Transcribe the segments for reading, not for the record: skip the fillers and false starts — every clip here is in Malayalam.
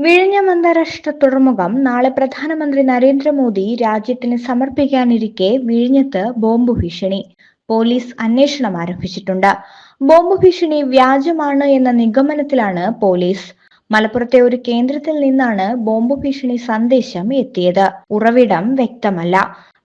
വിഴിഞ്ഞം അന്താരാഷ്ട്ര തുറമുഖം നാളെ പ്രധാനമന്ത്രി നരേന്ദ്രമോദി രാജ്യത്തിന് സമർപ്പിക്കാനിരിക്കെ വിഴിഞ്ഞത്ത് ബോംബ് ഭീഷണി. പോലീസ് അന്വേഷണം ആരംഭിച്ചിട്ടുണ്ട്. ബോംബ് ഭീഷണി വ്യാജമാണ് എന്ന നിഗമനത്തിലാണ് പോലീസ്. മലപ്പുറത്തെ ഒരു കേന്ദ്രത്തിൽ നിന്നാണ് ബോംബ് ഭീഷണി സന്ദേശം എത്തിയത്. ഉറവിടം വ്യക്തമല്ല.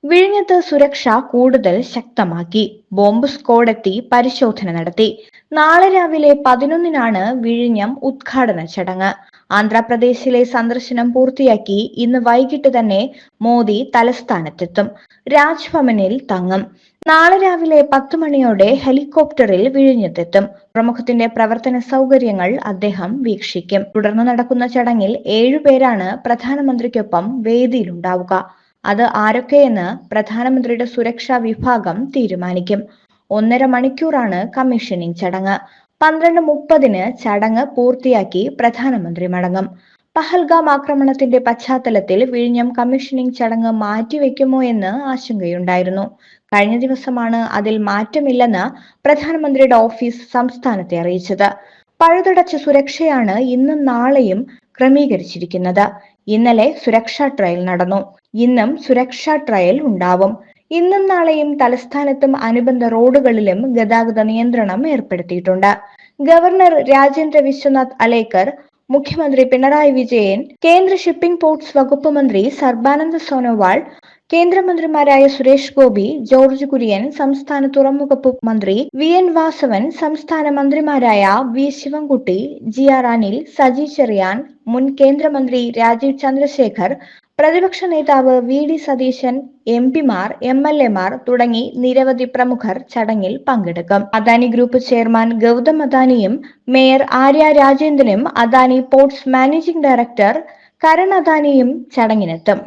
വിഴിഞ്ഞത്ത് സുരക്ഷ കൂടുതൽ ശക്തമാക്കി. ബോംബ് സ്ക്വാഡ് എത്തി പരിശോധന നടത്തി. നാളെ രാവിലെ 11-നാണ് വിഴിഞ്ഞം ഉദ്ഘാടന ചടങ്ങ്. ആന്ധ്രാപ്രദേശിലെ സന്ദർശനം പൂർത്തിയാക്കി ഇന്ന് വൈകിട്ട് തന്നെ മോദി തലസ്ഥാനത്തെത്തും. രാജ്ഭവനിൽ തങ്ങും. നാളെ രാവിലെ 10 മണിയോടെ ഹെലികോപ്റ്ററിൽ വിഴിഞ്ഞത്തെത്തും. തുറമുഖത്തിന്റെ പ്രവർത്തന സൗകര്യങ്ങൾ അദ്ദേഹം വീക്ഷിക്കും. തുടർന്ന് നടക്കുന്ന ചടങ്ങിൽ 7 പേരാണ് പ്രധാനമന്ത്രിക്കൊപ്പം വേദിയിലുണ്ടാവുക. അത് ആരൊക്കെയെന്ന് പ്രധാനമന്ത്രിയുടെ സുരക്ഷാ വിഭാഗം തീരുമാനിക്കും. 1.5 മണിക്കൂറാണ് കമ്മീഷനിംഗ് ചടങ്ങ്. 12:30-ന് ചടങ്ങ് പൂർത്തിയാക്കി പ്രധാനമന്ത്രി മടങ്ങും. പഹൽഗാം ആക്രമണത്തിന്റെ പശ്ചാത്തലത്തിൽ വിഴിഞ്ഞം കമ്മീഷനിംഗ് ചടങ്ങ് മാറ്റിവെക്കുമോ എന്ന് ആശങ്കയുണ്ടായിരുന്നു. കഴിഞ്ഞ ദിവസമാണ് അതിൽ മാറ്റമില്ലെന്ന് പ്രധാനമന്ത്രിയുടെ ഓഫീസ് സംസ്ഥാനത്തെ അറിയിച്ചത്. പഴുതടച്ച സുരക്ഷയാണ് ഇന്നും നാളെയും ക്രമീകരിച്ചിരിക്കുന്നത്. ഇന്നലെ സുരക്ഷാ ട്രയൽ നടന്നു. ഇന്നും സുരക്ഷാ ട്രയൽ ഉണ്ടാവും. ഇന്നും നാളെയും തലസ്ഥാനത്തും അനുബന്ധ റോഡുകളിലും ഗതാഗത നിയന്ത്രണം ഏർപ്പെടുത്തിയിട്ടുണ്ട്. ഗവർണർ രാജേന്ദ്ര വിശ്വനാഥ് അലേക്കർ, മുഖ്യമന്ത്രി പിണറായി വിജയൻ, കേന്ദ്ര ഷിപ്പിംഗ് പോർട്സ് വകുപ്പ് മന്ത്രി സർബാനന്ദ സോനോവാൾ, കേന്ദ്രമന്ത്രിമാരായ സുരേഷ് ഗോപി, ജോർജ് കുര്യൻ, സംസ്ഥാന തുറമുഖ മന്ത്രി വി.എൻ. വാസവൻ, സംസ്ഥാന മന്ത്രിമാരായ വി. ശിവൻകുട്ടി, ജി.ആർ. അനിൽ, സജി ചെറിയാൻ, മുൻ കേന്ദ്രമന്ത്രി രാജീവ് ചന്ദ്രശേഖർ, പ്രതിപക്ഷ നേതാവ് വി.ഡി. സതീശൻ, എം.പിമാർ, എം.എൽ.എമാർ തുടങ്ങി നിരവധി പ്രമുഖർ ചടങ്ങിൽ പങ്കെടുക്കും. അദാനി ഗ്രൂപ്പ് ചെയർമാൻ ഗൗതം അദാനിയും മേയർ ആര്യ രാജേന്ദ്രനും Adani ports managing director Karan അദാനിയും ചടങ്ങിനെത്തും.